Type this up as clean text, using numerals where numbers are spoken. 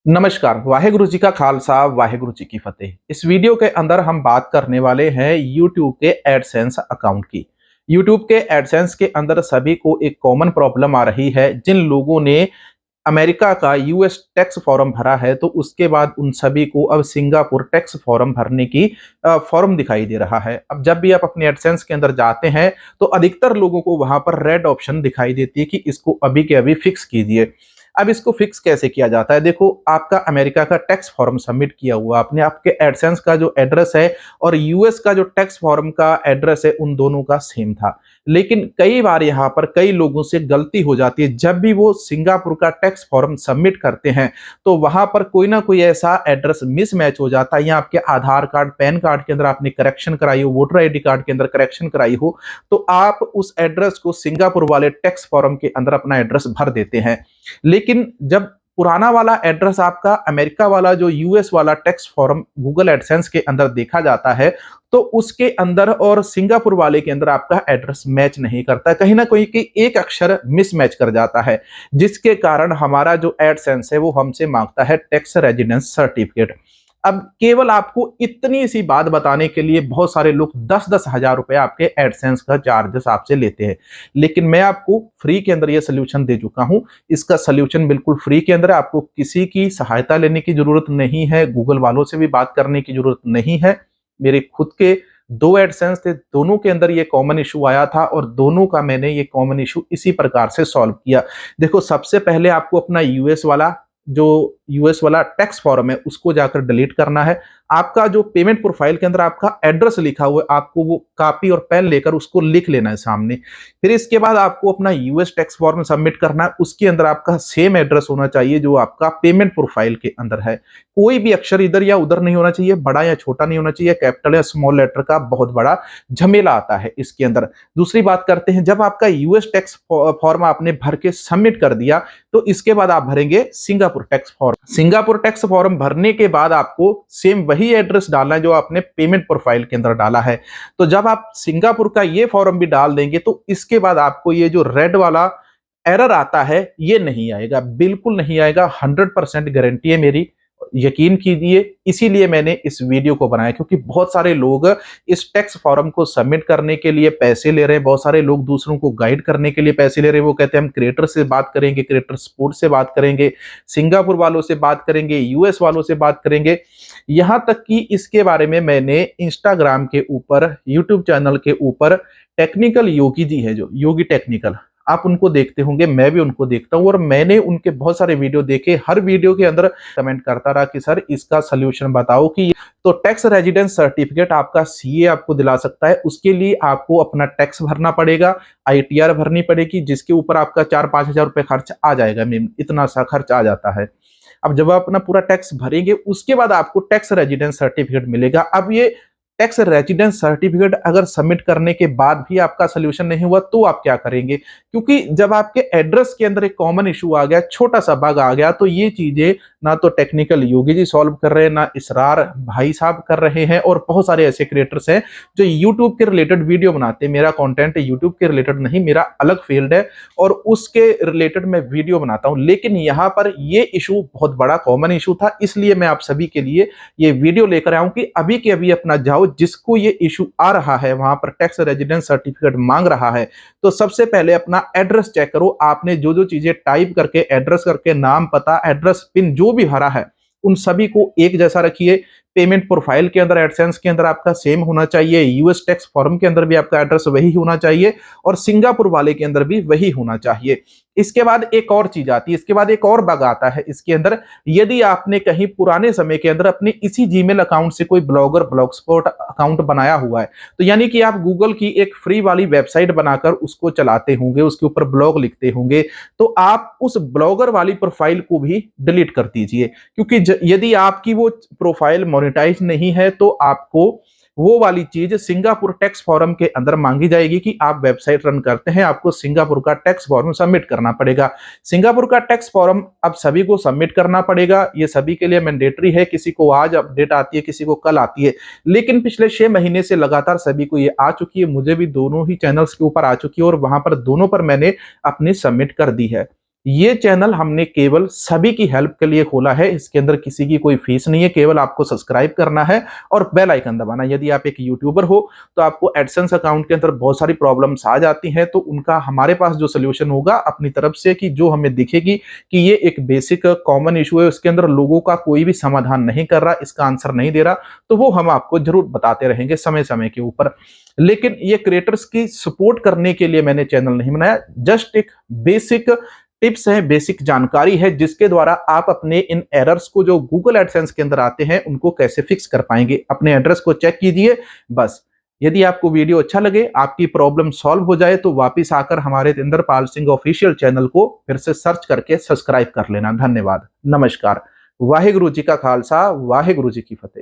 नमस्कार, वाहेगुरु जी का खालसा, वाहेगुरु जी की फतेह। इस वीडियो के अंदर हम बात करने वाले हैं यूट्यूब के एडसेंस अकाउंट की। यूट्यूब के एडसेंस के अंदर सभी को एक कॉमन प्रॉब्लम आ रही है। जिन लोगों ने अमेरिका का यूएस टैक्स फॉर्म भरा है, तो उसके बाद उन सभी को अब सिंगापुर टैक्स फॉर्म भरने की फॉर्म दिखाई दे रहा है। अब जब भी आप अपने एडसेंस के अंदर जाते हैं, तो अधिकतर लोगों को वहां पर रेड ऑप्शन दिखाई देती है कि इसको अभी के अभी फिक्स कीजिए। अब इसको फिक्स कैसे किया जाता है? देखो, आपका अमेरिका का टैक्स फॉर्म सबमिट किया हुआ आपने, आपके एडसेंस का जो एड्रेस है और यूएस का जो टैक्स फॉर्म का एड्रेस है, उन दोनों का सेम था। लेकिन कई बार यहाँ पर कई लोगों से गलती हो जाती है। जब भी वो सिंगापुर का टैक्स फॉर्म सबमिट करते हैं, तो वहां पर कोई ना कोई ऐसा एड्रेस मिसमैच हो जाता है, या आपके आधार कार्ड, पैन कार्ड के अंदर आपने करेक्शन कराई हो, वोटर आईडी कार्ड के अंदर करेक्शन कराई हो, तो आप उस एड्रेस को सिंगापुर वाले टैक्स फॉर्म के अंदर अपना एड्रेस भर देते हैं। लेकिन जब पुराना वाला एड्रेस आपका अमेरिका वाला जो यूएस वाला टैक्स फॉर्म गूगल एडसेंस के अंदर देखा जाता है, तो उसके अंदर और सिंगापुर वाले के अंदर आपका एड्रेस मैच नहीं करता, कहीं ना कहीं की एक अक्षर मिसमैच कर जाता है, जिसके कारण हमारा जो एडसेंस है वो हमसे मांगता है टैक्स रेजिडेंस सर्टिफिकेट। अब केवल आपको इतनी सी बात बताने के लिए बहुत सारे लोग 10-10 हजार रुपए आपके एडसेंस का चार्जेस आपसे लेते हैं। लेकिन मैं आपको फ्री के अंदर ये सोल्यूशन दे चुका हूं। इसका सोल्यूशन बिल्कुल फ्री के अंदर है, आपको किसी की सहायता लेने की जरूरत नहीं है, गूगल वालों से भी बात करने की जरूरत नहीं है। मेरे खुद के 2 एडसेंस थे, दोनों के अंदर ये कॉमन इशू आया था और दोनों का मैंने ये कॉमन इशू इसी प्रकार से सॉल्व किया। देखो, सबसे पहले आपको अपना यूएस वाला टैक्स फॉर्म है उसको जाकर डिलीट करना है। आपका जो पेमेंट प्रोफाइल के अंदर आपका एड्रेस लिखा हुआ है, आपको वो कॉपी और पेन लेकर उसको लिख लेना है सामने। फिर इसके बाद आपको अपना यूएस टैक्स फॉर्म सबमिट करना है, उसके अंदर आपका सेम एड्रेस होना चाहिए जो आपका पेमेंट प्रोफाइल के अंदर है। कोई भी अक्षर इधर या उधर नहीं होना चाहिए, बड़ा या छोटा नहीं होना चाहिए, कैपिटल या स्मॉल लेटर का बहुत बड़ा झमेला आता है इसके अंदर। दूसरी बात करते हैं, जब आपका यूएस टैक्स फॉर्म आपने भर के सबमिट कर दिया, तो इसके बाद आप भरेंगे Singapore tax form. Singapore tax form भरने के बाद आपको सेम वही एड्रेस डालना है जो आपने पेमेंट प्रोफाइल के अंदर डाला है। तो जब आप सिंगापुर का ये फॉर्म भी डाल देंगे, तो इसके बाद आपको ये जो रेड वाला एरर आता है ये नहीं आएगा, बिल्कुल नहीं आएगा। 100% गारंटी है मेरी, यकीन कीजिए। इसीलिए मैंने इस वीडियो को बनाया, क्योंकि बहुत सारे लोग इस टैक्स फॉर्म को सबमिट करने के लिए पैसे ले रहे हैं, बहुत सारे लोग दूसरों को गाइड करने के लिए पैसे ले रहे हैं। वो कहते हैं हम क्रिएटर से बात करेंगे, क्रिएटर सपोर्ट से बात करेंगे, सिंगापुर वालों से बात करेंगे, यूएस वालों से बात करेंगे। यहां तक कि इसके बारे में मैंने इंस्टाग्राम के ऊपर, यूट्यूब चैनल के ऊपर टेक्निकल योगी जी है, जो योगी टेक्निकल, आप उनको देखते होंगे, मैं भी उनको देखता हूं, और मैंने उनके बहुत सारे वीडियो देखे। हर वीडियो के अंदर कमेंट करता रहा कि सर इसका सोल्यूशन बताओ। कि तो टैक्स रेजिडेंस सर्टिफिकेट आपका सीए आपको दिला सकता है। उसके लिए आपको अपना टैक्स भरना पड़ेगा, आईटीआर भरनी पड़ेगी, जिसके ऊपर आपका 4-5 हजार रुपए खर्च आ जाएगा। मैम, इतना सा खर्च आ जाता है। अब जब आप अपना पूरा टैक्स भरेंगे, उसके बाद आपको टैक्स रेजिडेंस सर्टिफिकेट मिलेगा। अब ये टैक्स रेजिडेंस सर्टिफिकेट अगर सबमिट करने के बाद भी आपका सोल्यूशन नहीं हुआ, तो आप क्या करेंगे? क्योंकि जब आपके एड्रेस के अंदर एक कॉमन इशू आ गया, छोटा सा बग आ गया, तो ये चीजें ना तो टेक्निकल योगी जी सॉल्व कर रहे हैं, ना इसरार भाई साहब कर रहे हैं, और बहुत सारे ऐसे क्रिएटर्स हैं जो यूट्यूब के रिलेटेड वीडियो बनाते हैं। मेरा कंटेंट यूट्यूब के रिलेटेड नहीं, मेरा अलग फील्ड है और उसके रिलेटेड मैं वीडियो बनाता हूं। लेकिन यहाँ पर ये इशू बहुत बड़ा कॉमन इशू था, इसलिए मैं आप सभी के लिए ये वीडियो लेकर आया हूं कि अभी के अभी अपना जाओ, जिसको ये इशू आ रहा है, वहां पर टैक्स रेजिडेंस सर्टिफिकेट मांग रहा है, तो सबसे पहले अपना एड्रेस चेक करो। आपने जो जो चीजें टाइप करके, एड्रेस करके, नाम, पता, एड्रेस, पिन जो भी भरा है, उन सभी को एक जैसा रखिए। पेमेंट प्रोफाइल के अंदर, एडसेंस के अंदर आपका सेम होना चाहिए, यूएस टैक्स फॉर्म के अंदर भी आपका एड्रेस वही होना चाहिए, और सिंगापुर वाले के अंदर भी वही होना चाहिए। इसके बाद एक और चीज आती है, इसके बाद एक और बग आता है इसके अंदर। यदि आपने कहीं पुराने समय के अंदर अपने इसी जीमेल अकाउंट से कोई ब्लॉगर, ब्लॉग स्पॉट अकाउंट बनाया हुआ है, तो यानी कि आप गूगल की एक फ्री वाली वेबसाइट बनाकर उसको चलाते होंगे, उसके ऊपर ब्लॉग लिखते होंगे, तो आप उस ब्लॉगर वाली प्रोफाइल को भी डिलीट कर दीजिए। क्योंकि यदि आपकी वो प्रोफाइल मोनेटाइज नहीं है, तो आपको वो वाली चीज सिंगापुर टैक्स फॉर्म के अंदर मांगी जाएगी कि आप वेबसाइट रन करते हैं, आपको सिंगापुर का टैक्स फॉर्म सबमिट करना पड़ेगा। सिंगापुर का टैक्स फॉर्म अब सभी को सबमिट करना पड़ेगा, ये सभी के लिए मैंडेटरी है। किसी को आज अपडेट आती है, किसी को कल आती है, लेकिन पिछले 6 महीने से लगातार सभी को ये आ चुकी है। मुझे भी दोनों ही चैनल्स के ऊपर आ चुकी है, और वहां पर दोनों पर मैंने अपनी सबमिट कर दी है। ये चैनल हमने केवल सभी की हेल्प के लिए खोला है। इसके अंदर किसी की कोई फीस नहीं है, केवल आपको सब्सक्राइब करना है और बेल आइकन दबाना है। यदि आप एक यूट्यूबर हो तो आपको एडसेंस अकाउंट के अंदर बहुत सारी प्रॉब्लम्स आ जाती हैं, तो उनका हमारे पास जो सॉल्यूशन होगा अपनी तरफ से, कि जो हमें दिखेगी कि ये एक बेसिक कॉमन इशू है, उसके अंदर लोगों का कोई भी समाधान नहीं कर रहा, इसका आंसर नहीं दे रहा, तो वो हम आपको जरूर बताते रहेंगे समय समय के ऊपर। लेकिन ये क्रिएटर्स की सपोर्ट करने के लिए मैंने चैनल नहीं बनाया, जस्ट एक बेसिक टिप्स है, बेसिक जानकारी है, जिसके द्वारा आप अपने इन एरर्स को जो गूगल एडसेंस के अंदर आते हैं उनको कैसे फिक्स कर पाएंगे। अपने एड्रेस को चेक कीजिए बस। यदि आपको वीडियो अच्छा लगे, आपकी प्रॉब्लम सॉल्व हो जाए, तो वापिस आकर हमारे इंद्रपाल सिंह ऑफिशियल चैनल को फिर से सर्च करके सब्सक्राइब कर लेना। धन्यवाद, नमस्कार। वाहिगुरु जी का खालसा, वाहिगुरु जी की फतेह।